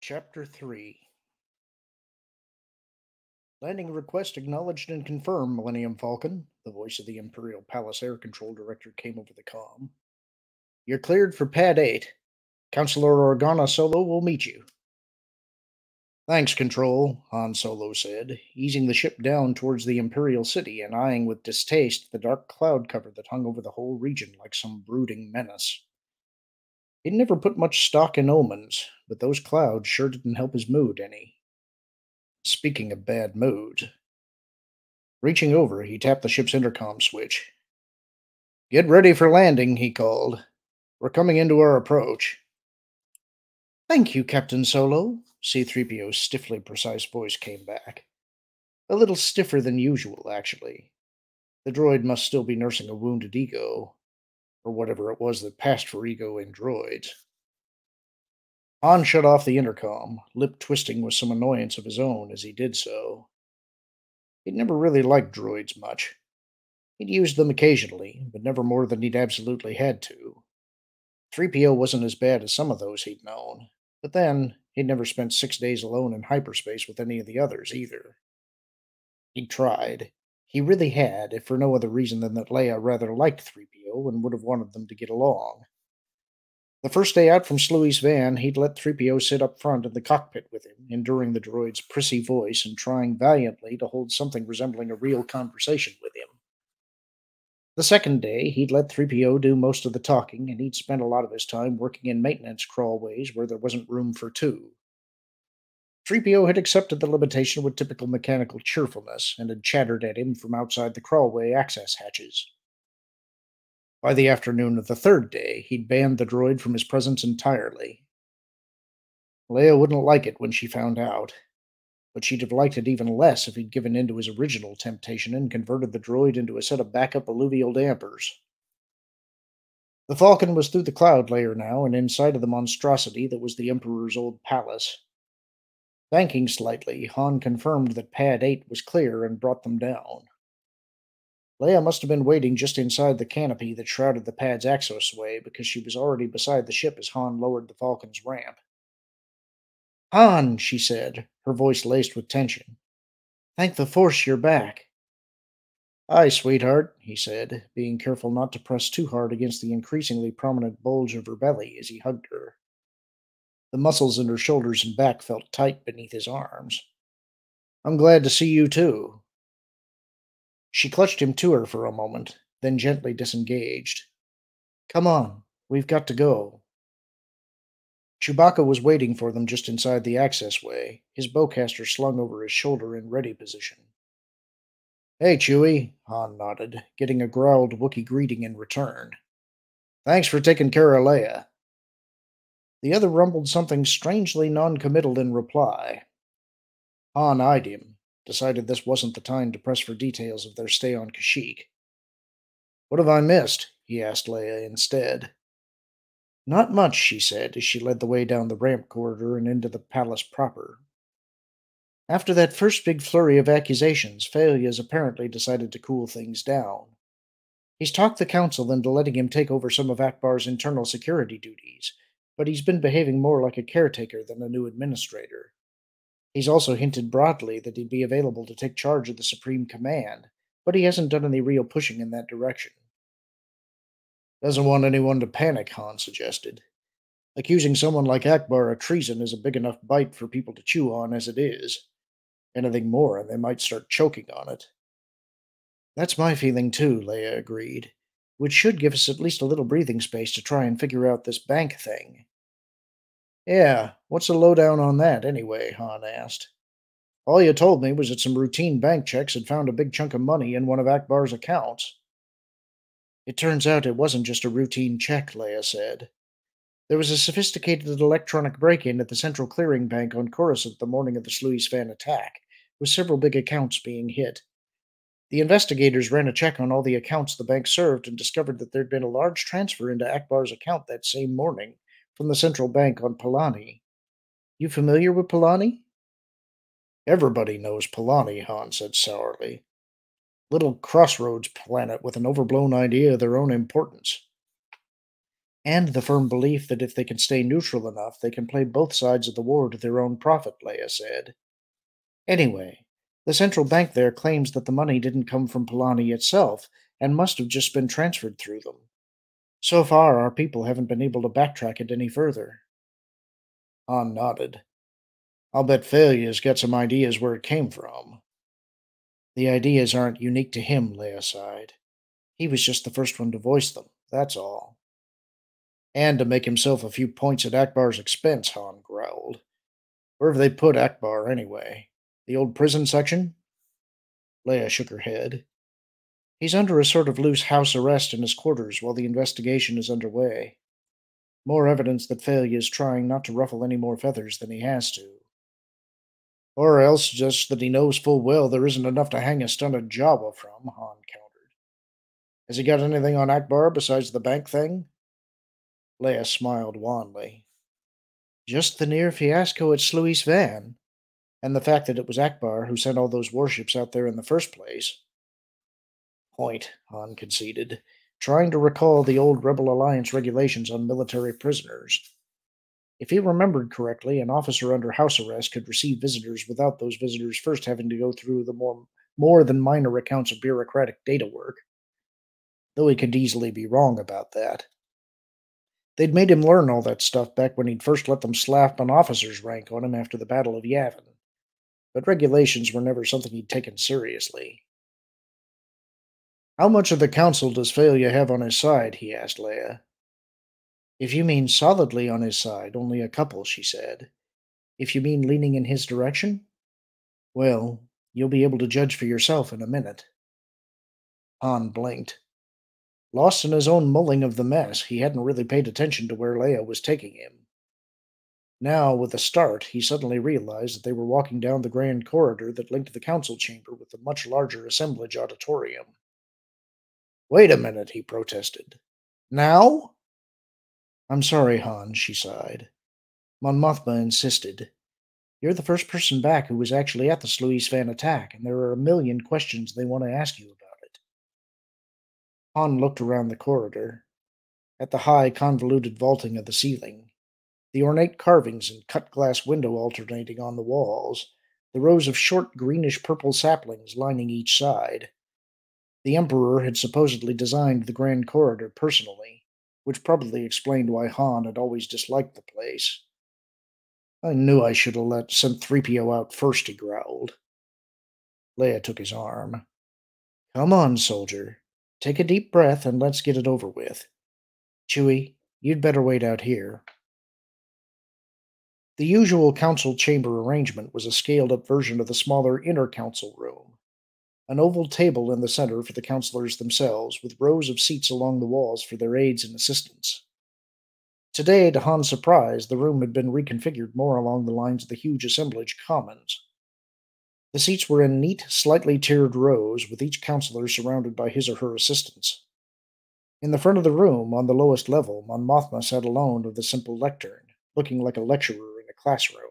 Chapter 3. Landing request acknowledged and confirmed, Millennium Falcon. The voice of the Imperial Palace Air Control Director came over the comm. You're cleared for Pad 8. Counselor Organa Solo will meet you. Thanks, Control, Han Solo said, easing the ship down towards the Imperial City and eyeing with distaste the dark cloud cover that hung over the whole region like some brooding menace. He'd never put much stock in omens, but those clouds sure didn't help his mood any. Speaking of bad moods, reaching over, he tapped the ship's intercom switch. Get ready for landing, he called. We're coming into our approach. Thank you, Captain Solo, C-3PO's stiffly precise voice came back. A little stiffer than usual, actually. The droid must still be nursing a wounded ego, or whatever it was that passed for ego in droids. Han shut off the intercom, lip twisting with some annoyance of his own as he did so. He'd never really liked droids much. He'd used them occasionally, but never more than he'd absolutely had to. 3PO wasn't as bad as some of those he'd known, but then he'd never spent 6 days alone in hyperspace with any of the others either. He'd tried. He really had, if for no other reason than that Leia rather liked 3PO and would have wanted them to get along. The first day out from Sluis's van, he'd let 3PO sit up front in the cockpit with him, enduring the droid's prissy voice and trying valiantly to hold something resembling a real conversation with him. The second day, he'd let 3PO do most of the talking, and he'd spent a lot of his time working in maintenance crawlways where there wasn't room for two. 3PO had accepted the limitation with typical mechanical cheerfulness and had chattered at him from outside the crawlway access hatches. By the afternoon of the third day, he'd banned the droid from his presence entirely. Leia wouldn't like it when she found out, but she'd have liked it even less if he'd given in to his original temptation and converted the droid into a set of backup alluvial dampers. The Falcon was through the cloud layer now and inside of the monstrosity that was the Emperor's old palace. Banking slightly, Han confirmed that Pad 8 was clear and brought them down. Leia must have been waiting just inside the canopy that shrouded the pad's exosway because she was already beside the ship as Han lowered the Falcon's ramp. Han, she said, her voice laced with tension. Thank the Force you're back. Aye, sweetheart, he said, being careful not to press too hard against the increasingly prominent bulge of her belly as he hugged her. The muscles in her shoulders and back felt tight beneath his arms. I'm glad to see you, too. She clutched him to her for a moment, then gently disengaged. Come on, we've got to go. Chewbacca was waiting for them just inside the accessway, his bowcaster slung over his shoulder in ready position. Hey, Chewie, Han nodded, getting a growled Wookiee greeting in return. Thanks for taking care of Leia. The other rumbled something strangely noncommittal in reply. Han eyed him, decided this wasn't the time to press for details of their stay on Kashyyyk. What have I missed? He asked Leia instead. Not much, she said, as she led the way down the ramp corridor and into the palace proper. After that first big flurry of accusations, Falia's apparently decided to cool things down. He's talked the council into letting him take over some of Akbar's internal security duties, but he's been behaving more like a caretaker than a new administrator. He's also hinted broadly that he'd be available to take charge of the Supreme Command, but he hasn't done any real pushing in that direction. Doesn't want anyone to panic, Han suggested. Accusing someone like Akbar of treason is a big enough bite for people to chew on as it is. Anything more, and they might start choking on it. That's my feeling too, Leia agreed, which should give us at least a little breathing space to try and figure out this bank thing. Yeah, what's the lowdown on that, anyway? Han asked. All you told me was that some routine bank checks had found a big chunk of money in one of Akbar's accounts. It turns out it wasn't just a routine check, Leia said. There was a sophisticated electronic break-in at the Central Clearing Bank on Coruscant the morning of the Sluice Van attack, with several big accounts being hit. The investigators ran a check on all the accounts the bank served and discovered that there'd been a large transfer into Akbar's account that same morning from the central bank on Palani. You familiar with Palani? Everybody knows Palani, Han said sourly. Little crossroads planet with an overblown idea of their own importance. And the firm belief that if they can stay neutral enough, they can play both sides of the war to their own profit, Leia said. Anyway, the central bank there claims that the money didn't come from Polani itself and must have just been transferred through them. So far, our people haven't been able to backtrack it any further. Han nodded. I'll bet Falia's got some ideas where it came from. The ideas aren't unique to him, Leia sighed. He was just the first one to voice them, that's all. And to make himself a few points at Akbar's expense, Han growled. Where have they put Akbar, anyway? The old prison section? Leia shook her head. He's under a sort of loose house arrest in his quarters while the investigation is underway. More evidence that Failure is trying not to ruffle any more feathers than he has to. Or else just that he knows full well there isn't enough to hang a stunted Jawa from, Han countered. Has he got anything on Akbar besides the bank thing? Leia smiled wanly. Just the near fiasco at Sluis Van, and the fact that it was Akbar who sent all those warships out there in the first place. Point, Han conceded, trying to recall the old Rebel Alliance regulations on military prisoners. If he remembered correctly, an officer under house arrest could receive visitors without those visitors first having to go through the more than minor accounts of bureaucratic data work, though he could easily be wrong about that. They'd made him learn all that stuff back when he'd first let them slap an officer's rank on him after the Battle of Yavin, but regulations were never something he'd taken seriously. How much of the council does Failure have on his side? He asked Leia. If you mean solidly on his side, only a couple, she said. If you mean leaning in his direction, well, you'll be able to judge for yourself in a minute. Han blinked. Lost in his own mulling of the mess, he hadn't really paid attention to where Leia was taking him. Now, with a start, he suddenly realized that they were walking down the grand corridor that linked the council chamber with the much larger assemblage auditorium. Wait a minute, he protested. Now? I'm sorry, Han, she sighed. Mon Mothma insisted. You're the first person back who was actually at the Sluis Van attack, and there are a million questions they want to ask you about it. Han looked around the corridor, at the high, convoluted vaulting of the ceiling, the ornate carvings and cut-glass window alternating on the walls, the rows of short greenish-purple saplings lining each side. The Emperor had supposedly designed the grand corridor personally, which probably explained why Han had always disliked the place. I knew I should have sent 3PO out first, he growled. Leia took his arm. Come on, soldier. Take a deep breath and let's get it over with. Chewie, you'd better wait out here. The usual council chamber arrangement was a scaled-up version of the smaller inner council room. An oval table in the center for the councilors themselves, with rows of seats along the walls for their aides and assistants. Today, to Han's surprise, the room had been reconfigured more along the lines of the huge assemblage commons. The seats were in neat, slightly tiered rows, with each councilor surrounded by his or her assistants. In the front of the room, on the lowest level, Mon Mothma sat alone with a simple lectern, looking like a lecturer in a classroom.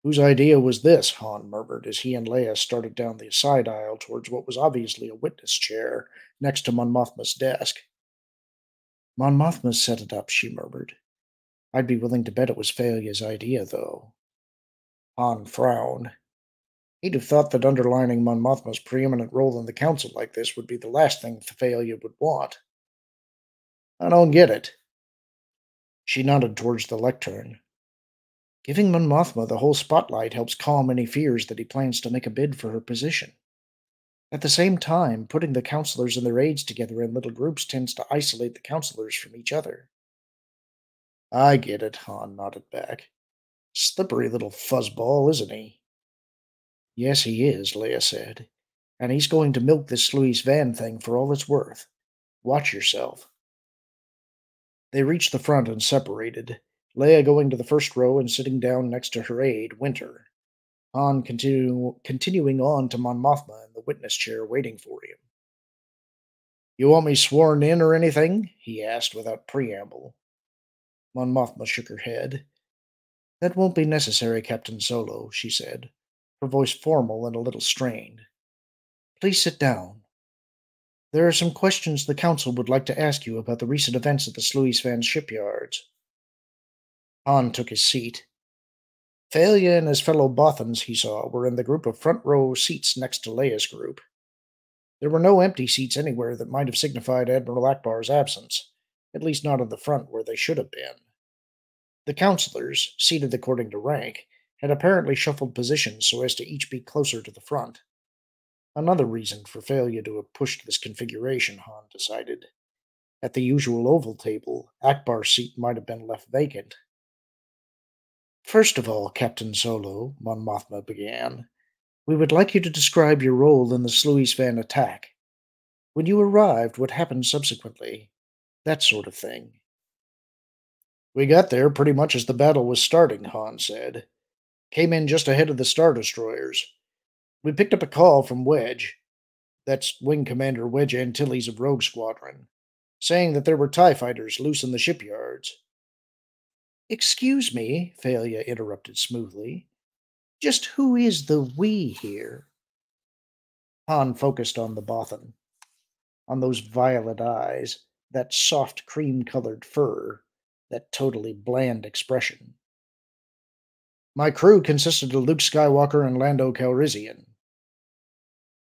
Whose idea was this? Han murmured as he and Leia started down the side aisle towards what was obviously a witness chair next to Mon Mothma's desk. Mon Mothma set it up, she murmured. I'd be willing to bet it was Falia's idea, though. Han frowned. He'd have thought that underlining Mon Mothma's preeminent role in the council like this would be the last thing Falia would want. I don't get it. She nodded towards the lectern. Giving Mon Mothma the whole spotlight helps calm any fears that he plans to make a bid for her position. At the same time, putting the counselors and their aides together in little groups tends to isolate the counselors from each other. I get it, Han nodded back. Slippery little fuzzball, isn't he? Yes, he is, Leia said. And he's going to milk this Sluis Van thing for all it's worth. Watch yourself. They reached the front and separated, Leia going to the first row and sitting down next to her aide, Winter. Han continuing on to Mon Mothma in the witness chair waiting for him. You want me sworn in or anything? He asked without preamble. Mon Mothma shook her head. That won't be necessary, Captain Solo, she said, her voice formal and a little strained. Please sit down. There are some questions the Council would like to ask you about the recent events at the Sluisvan shipyards. Han took his seat. Thalia and his fellow Bothans, he saw, were in the group of front row seats next to Leia's group. There were no empty seats anywhere that might have signified Admiral Akbar's absence, at least not in the front where they should have been. The councillors, seated according to rank, had apparently shuffled positions so as to each be closer to the front. Another reason for failure to have pushed this configuration, Han decided. At the usual oval table, Akbar's seat might have been left vacant. First of all, Captain Solo, Mon Mothma began, we would like you to describe your role in the Sluisvan attack. When you arrived, what happened subsequently? That sort of thing. We got there pretty much as the battle was starting, Han said. Came in just ahead of the Star Destroyers. We picked up a call from Wedge, that's Wing Commander Wedge Antilles of Rogue Squadron, saying that there were TIE fighters loose in the shipyards. Excuse me, Thalia interrupted smoothly. Just who is the we here? Han focused on the Bothan, on those violet eyes, that soft cream-colored fur, that totally bland expression. My crew consisted of Luke Skywalker and Lando Calrissian.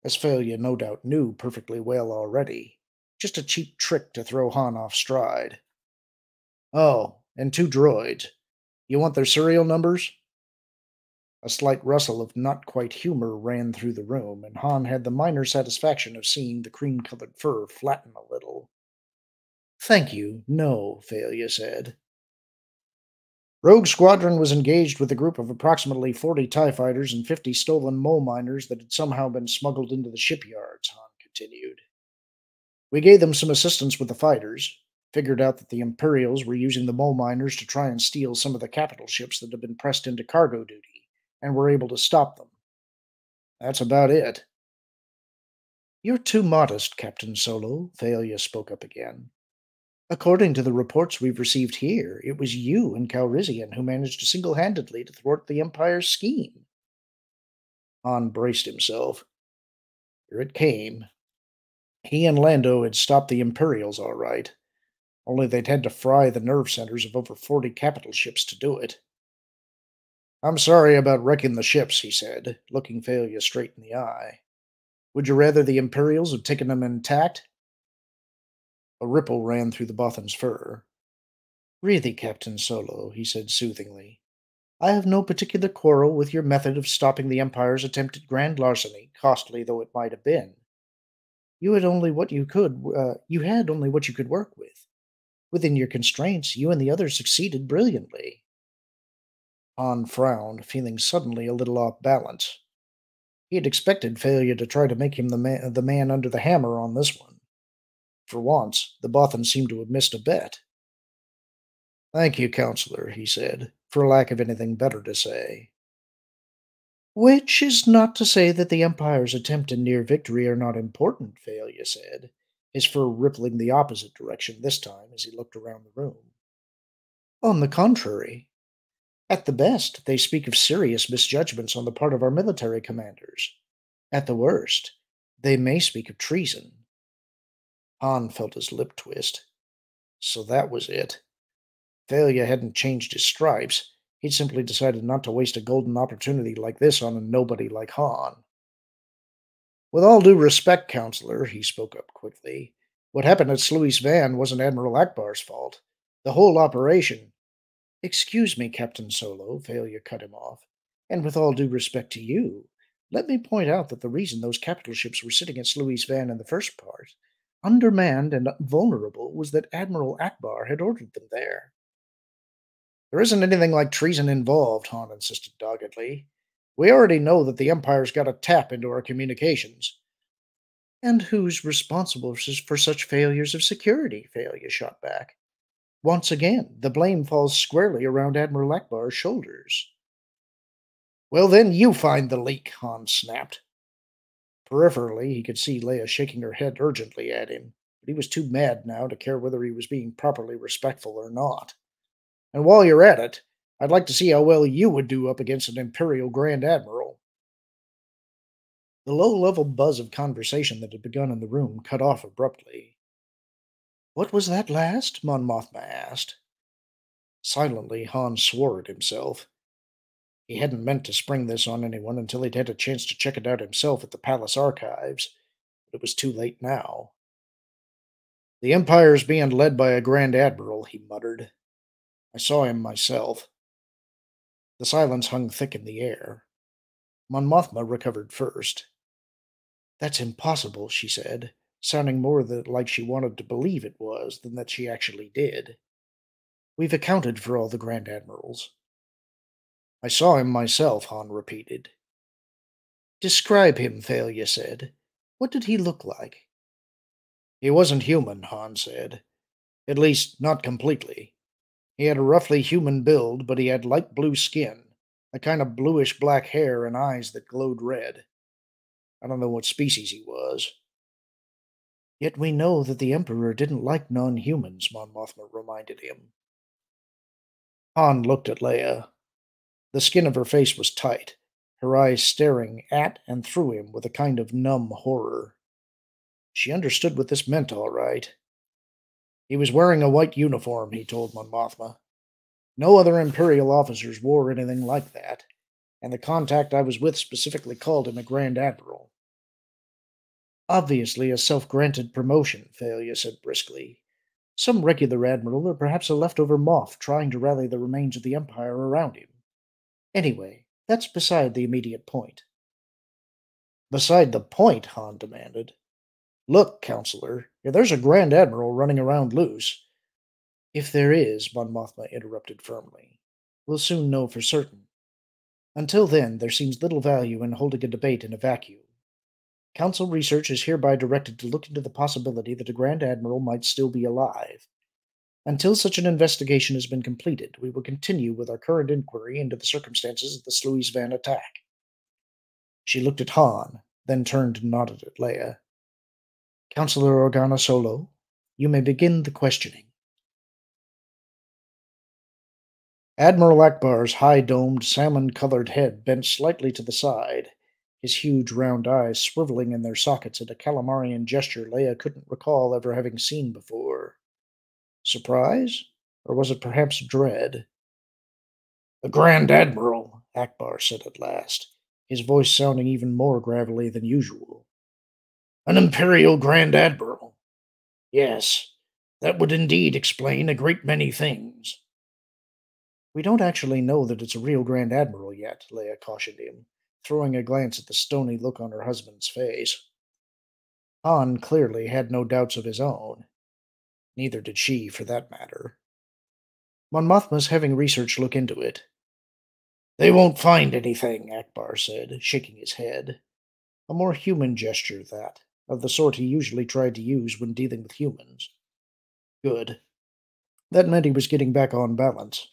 As Thalia no doubt knew perfectly well already, just a cheap trick to throw Han off stride. Oh, and 2 droids. You want their serial numbers? A slight rustle of not quite humor ran through the room, and Han had the minor satisfaction of seeing the cream-colored fur flatten a little. Thank you, no, Thalia said. Rogue Squadron was engaged with a group of approximately 40 TIE fighters and 50 stolen mole miners that had somehow been smuggled into the shipyards, Han continued. We gave them some assistance with the fighters, figured out that the Imperials were using the mole miners to try and steal some of the capital ships that had been pressed into cargo duty, and were able to stop them. That's about it. You're too modest, Captain Solo, Thalia spoke up again. According to the reports we've received here, it was you and Calrissian who managed single-handedly to thwart the Empire's scheme. Han braced himself. Here it came. He and Lando had stopped the Imperials all right, only they'd had to fry the nerve centers of over 40 capital ships to do it. I'm sorry about wrecking the ships, he said, looking Thalia straight in the eye. Would you rather the Imperials had taken them intact? A ripple ran through the Bothan's fur. Really, Captain Solo, he said soothingly, I have no particular quarrel with your method of stopping the Empire's attempted grand larceny, costly though it might have been. You had only what you could. You had only what you could work with. Within your constraints, you and the others succeeded brilliantly. Han frowned, feeling suddenly a little off balance. He had expected failure to try to make him the man under the hammer on this one. For once, the Bothan seemed to have missed a bet. Thank you, Counselor, he said, for lack of anything better to say. Which is not to say that the Empire's attempt and near victory are not important, Thalia said, his fur rippling the opposite direction this time as he looked around the room. On the contrary, at the best, they speak of serious misjudgments on the part of our military commanders. At the worst, they may speak of treason. Han felt his lip twist. So that was it. Thalia hadn't changed his stripes. He'd simply decided not to waste a golden opportunity like this on a nobody like Han. With all due respect, Counselor, he spoke up quickly, what happened at Sluisvan wasn't Admiral Akbar's fault. The whole operation— Excuse me, Captain Solo, Thalia cut him off, and with all due respect to you, let me point out that the reason those capital ships were sitting at Sluisvan in the first part, undermanned and vulnerable, was that Admiral Akbar had ordered them there. There isn't anything like treason involved, Han insisted doggedly. We already know that the Empire's got a tap into our communications. And who's responsible for such failures of security? Thalia shot back. Once again, the blame falls squarely around Admiral Akbar's shoulders. Well, then you find the leak, Han snapped. Peripherally, he could see Leia shaking her head urgently at him, but he was too mad now to care whether he was being properly respectful or not. And while you're at it, I'd like to see how well you would do up against an Imperial Grand Admiral. The low-level buzz of conversation that had begun in the room cut off abruptly. "What was that last?" Mon Mothma asked. Silently, Han swore at himself. He hadn't meant to spring this on anyone until he'd had a chance to check it out himself at the palace archives, but it was too late now. "The Empire's being led by a Grand Admiral," he muttered. "I saw him myself." The silence hung thick in the air. Mon Mothma recovered first. "That's impossible," she said, sounding more like she wanted to believe it was than that she actually did. "We've accounted for all the Grand Admirals." "I saw him myself," Han repeated. "Describe him," Thalia said. "What did he look like?" "He wasn't human," Han said. "At least, not completely. He had a roughly human build, but he had light blue skin, a kind of bluish-black hair, and eyes that glowed red. I don't know what species he was." "Yet we know that the Emperor didn't like non-humans," Mon Mothma reminded him. Han looked at Leia. The skin of her face was tight, her eyes staring at and through him with a kind of numb horror. She understood what this meant, all right. "He was wearing a white uniform," he told Mon Mothma. "No other Imperial officers wore anything like that, and the contact I was with specifically called him a Grand Admiral." "Obviously a self-granted promotion," Thalia said briskly. "Some regular admiral, or perhaps a leftover Moff trying to rally the remains of the Empire around him. Anyway, that's beside the immediate point." "Beside the point?" Han demanded. "Look, Counselor, if there's a Grand Admiral running around loose—" "If there is," Mon Mothma interrupted firmly, "we'll soon know for certain. Until then, there seems little value in holding a debate in a vacuum. Council research is hereby directed to look into the possibility that a Grand Admiral might still be alive. Until such an investigation has been completed, we will continue with our current inquiry into the circumstances of the Sluis Van attack." She looked at Han, then turned and nodded at Leia. "Councillor Organa Solo, you may begin the questioning." Admiral Akbar's high-domed, salmon-colored head bent slightly to the side, his huge round eyes swiveling in their sockets at a Calamarian gesture Leia couldn't recall ever having seen before. Surprise? Or was it perhaps dread? "The Grand Admiral," Akbar said at last, his voice sounding even more gravelly than usual. "An Imperial Grand Admiral. Yes, that would indeed explain a great many things." "We don't actually know that it's a real Grand Admiral yet," Leia cautioned him, throwing a glance at the stony look on her husband's face. Han clearly had no doubts of his own. Neither did she, for that matter. "Mon Mothma's having research look into it." "They won't find anything," Akbar said, shaking his head. A more human gesture, that, of the sort he usually tried to use when dealing with humans. Good. That meant he was getting back on balance.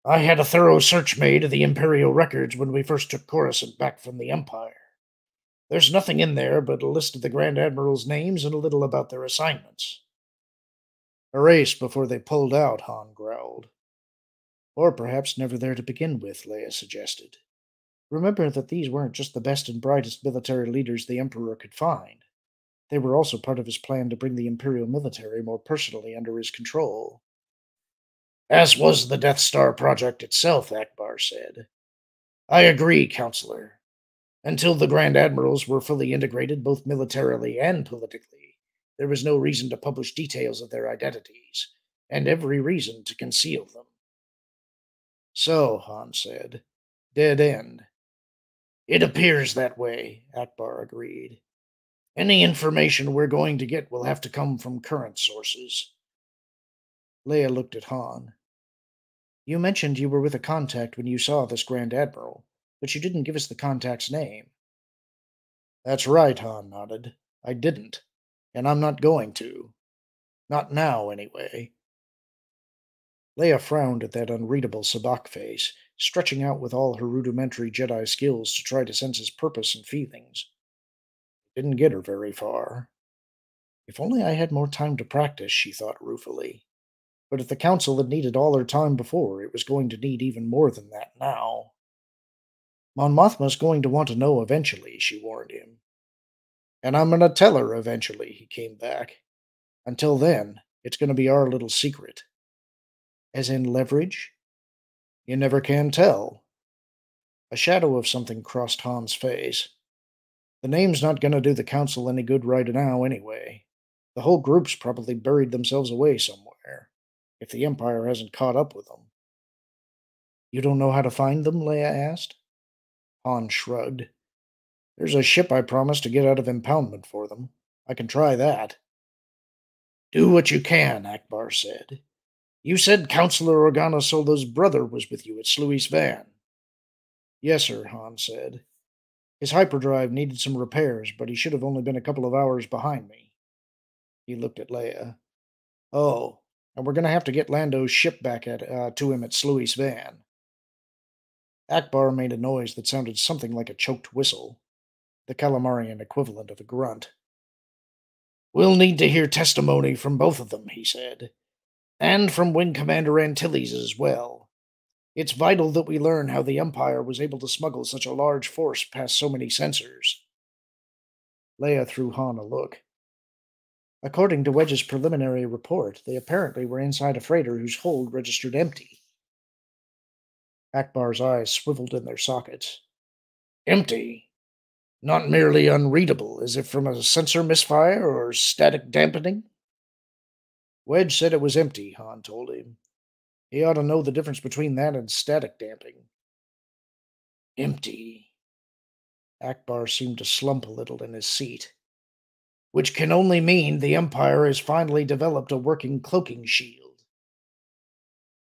"I had a thorough search made of the Imperial records when we first took Coruscant back from the Empire. There's nothing in there but a list of the Grand Admiral's names and a little about their assignments." "Erased before they pulled out," Han growled. "Or perhaps never there to begin with," Leia suggested. "Remember that these weren't just the best and brightest military leaders the Emperor could find. They were also part of his plan to bring the Imperial military more personally under his control." "As was the Death Star project itself," Akbar said. "I agree, Counselor. Until the Grand Admirals were fully integrated both militarily and politically, there was no reason to publish details of their identities, and every reason to conceal them." "So," Han said, "dead end." "It appears that way," Akbar agreed. "Any information we're going to get will have to come from current sources." Leia looked at Han. "You mentioned you were with a contact when you saw this Grand Admiral, but you didn't give us the contact's name." "That's right," Han nodded. "I didn't. And I'm not going to. Not now, anyway." Leia frowned at that unreadable sabacc face, stretching out with all her rudimentary Jedi skills to try to sense his purpose and feelings. It didn't get her very far. If only I had more time to practice, she thought ruefully. But if the Council had needed all her time before, it was going to need even more than that now. Mon Mothma's going to want to know eventually, she warned him. And I'm going to tell her eventually, he came back. Until then, it's going to be our little secret. As in leverage? You never can tell. A shadow of something crossed Han's face. The name's not going to do the Council any good right now, anyway. The whole group's probably buried themselves away somewhere, if the Empire hasn't caught up with them. You don't know how to find them? Leia asked. Han shrugged. There's a ship I promised to get out of impoundment for them. I can try that. Do what you can, Akbar said. You said Councillor Organa Solo's brother was with you at Sluis Van. Yes, sir, Han said. His hyperdrive needed some repairs, but he should have only been a couple of hours behind me. He looked at Leia. Oh, and we're going to have to get Lando's ship back to him at Sluis Van. Akbar made a noise that sounded something like a choked whistle, the Calamarian equivalent of a grunt. We'll need to hear testimony from both of them, he said, and from Wing Commander Antilles as well. It's vital that we learn how the Empire was able to smuggle such a large force past so many sensors. Leia threw Han a look. According to Wedge's preliminary report, they apparently were inside a freighter whose hold registered empty. Akbar's eyes swiveled in their sockets. Empty? Not merely unreadable, as if from a sensor misfire or static dampening? Wedge said it was empty, Han told him. He ought to know the difference between that and static damping. Empty. Akbar seemed to slump a little in his seat. Which can only mean the Empire has finally developed a working cloaking shield.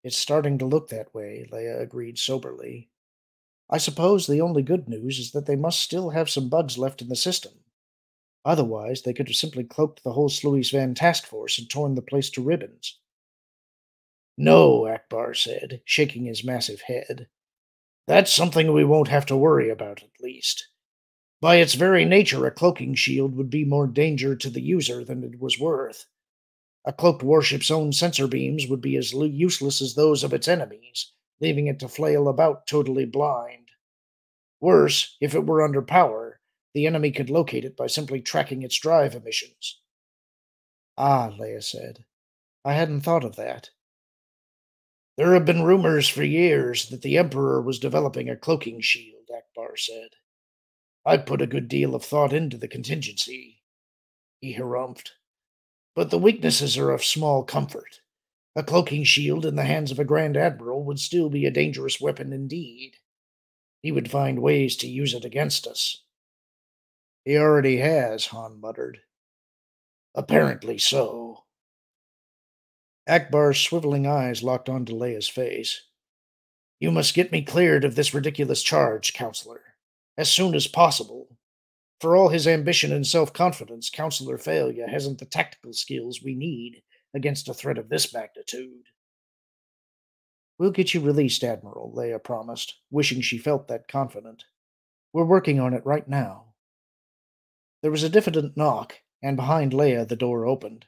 It's starting to look that way, Leia agreed soberly. I suppose the only good news is that they must still have some bugs left in the system. Otherwise, they could have simply cloaked the whole Sluis Van task force and torn the place to ribbons. No, Akbar said, shaking his massive head. That's something we won't have to worry about, at least. By its very nature, a cloaking shield would be more danger to the user than it was worth. A cloaked warship's own sensor beams would be as useless as those of its enemies, leaving it to flail about totally blind. Worse, if it were under power, the enemy could locate it by simply tracking its drive emissions. Ah, Leia said. I hadn't thought of that. There have been rumors for years that the Emperor was developing a cloaking shield, Akbar said. I put a good deal of thought into the contingency. He harumphed. But the weaknesses are of small comfort. A cloaking shield in the hands of a Grand Admiral would still be a dangerous weapon indeed. He would find ways to use it against us. He already has, Han muttered. Apparently so. Akbar's swiveling eyes locked onto Leia's face. You must get me cleared of this ridiculous charge, Counselor. As soon as possible. For all his ambition and self-confidence, Counselor Failure hasn't the tactical skills we need against a threat of this magnitude. We'll get you released, Admiral, Leia promised, wishing she felt that confident. We're working on it right now. There was a diffident knock, and behind Leia the door opened.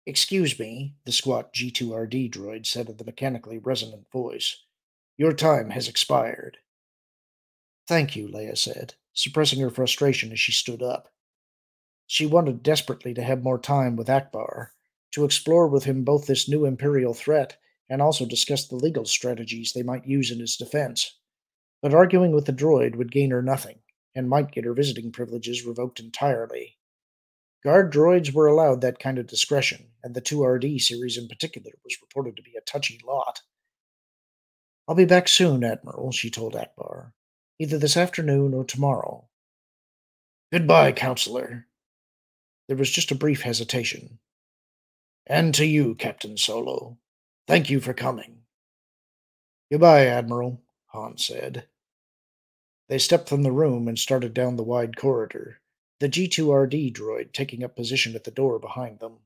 Excuse me, the squat G2RD droid said in the mechanically resonant voice. Your time has expired. Thank you, Leia said, suppressing her frustration as she stood up. She wanted desperately to have more time with Akbar, to explore with him both this new Imperial threat and also discuss the legal strategies they might use in his defense. But arguing with the droid would gain her nothing, and might get her visiting privileges revoked entirely. Guard droids were allowed that kind of discretion, and the 2RD series in particular was reported to be a touchy lot. I'll be back soon, Admiral, she told Akbar. Either this afternoon or tomorrow. Goodbye, Counselor. There was just a brief hesitation. And to you, Captain Solo. Thank you for coming. Goodbye, Admiral, Han said. They stepped from the room and started down the wide corridor, the G2RD droid taking up position at the door behind them.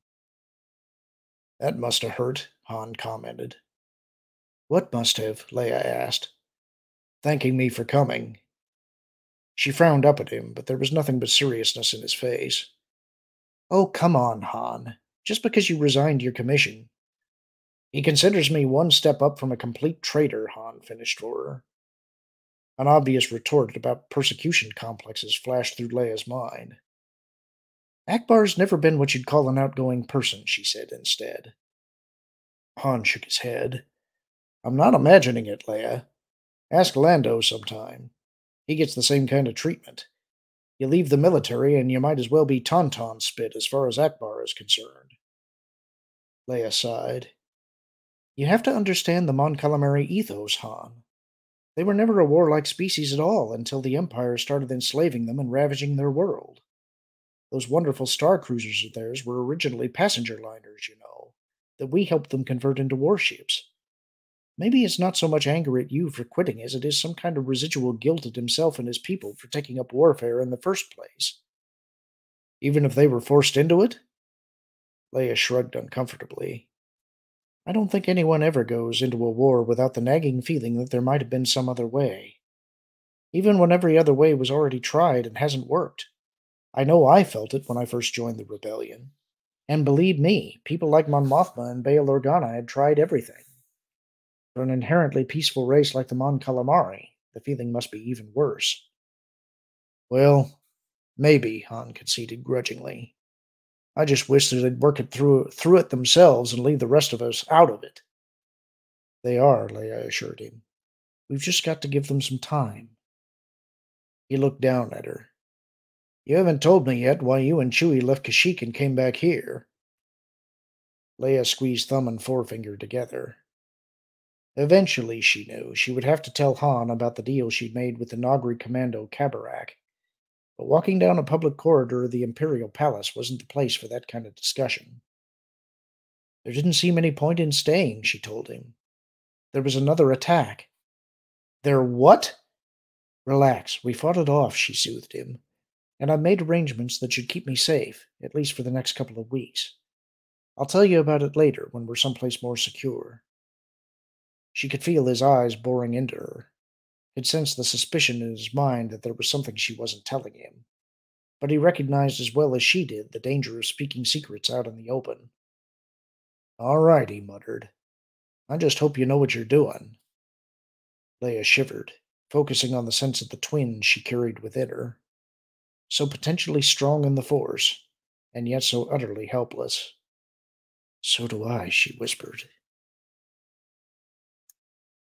That must have hurt, Han commented. What must have? Leia asked. Thanking me for coming. She frowned up at him, but there was nothing but seriousness in his face. Oh, come on, Han. Just because you resigned your commission. He considers me one step up from a complete traitor, Han finished for her. An obvious retort about persecution complexes flashed through Leia's mind. Akbar's never been what you'd call an outgoing person, she said instead. Han shook his head. I'm not imagining it, Leia. Ask Lando sometime. He gets the same kind of treatment. You leave the military, and you might as well be tauntaun spit as far as Akbar is concerned. Leia sighed. You have to understand the Mon Calamari ethos, Han. They were never a warlike species at all until the Empire started enslaving them and ravaging their world. Those wonderful star cruisers of theirs were originally passenger liners, that we helped them convert into warships. Maybe it's not so much anger at you for quitting as it is some kind of residual guilt at himself and his people for taking up warfare in the first place. Even if they were forced into it? Leia shrugged uncomfortably. I don't think anyone ever goes into a war without the nagging feeling that there might have been some other way. Even when every other way was already tried and hasn't worked. I know I felt it when I first joined the rebellion. And believe me, people like Mon Mothma and Bail Organa had tried everything. For an inherently peaceful race like the Mon Calamari, the feeling must be even worse. Well, maybe, Han conceded grudgingly. I just wish that they'd work it through it themselves and leave the rest of us out of it. They are, Leia assured him. We've just got to give them some time. He looked down at her. You haven't told me yet why you and Chewie left Kashyyyk and came back here. Leia squeezed thumb and forefinger together. Eventually, she knew, she would have to tell Han about the deal she'd made with the Nagri Commando Kabarak. But walking down a public corridor of the Imperial Palace wasn't the place for that kind of discussion. There didn't seem any point in staying, she told him. There was another attack. There what? Relax, we fought it off, she soothed him. And I've made arrangements that should keep me safe, at least for the next couple of weeks. I'll tell you about it later, when we're someplace more secure. She could feel his eyes boring into her, could sense the suspicion in his mind that there was something she wasn't telling him. But he recognized as well as she did the danger of speaking secrets out in the open. All right, he muttered. I just hope you know what you're doing. Leia shivered, focusing on the sense of the twin she carried within her. So potentially strong in the Force, and yet so utterly helpless. So do I, she whispered.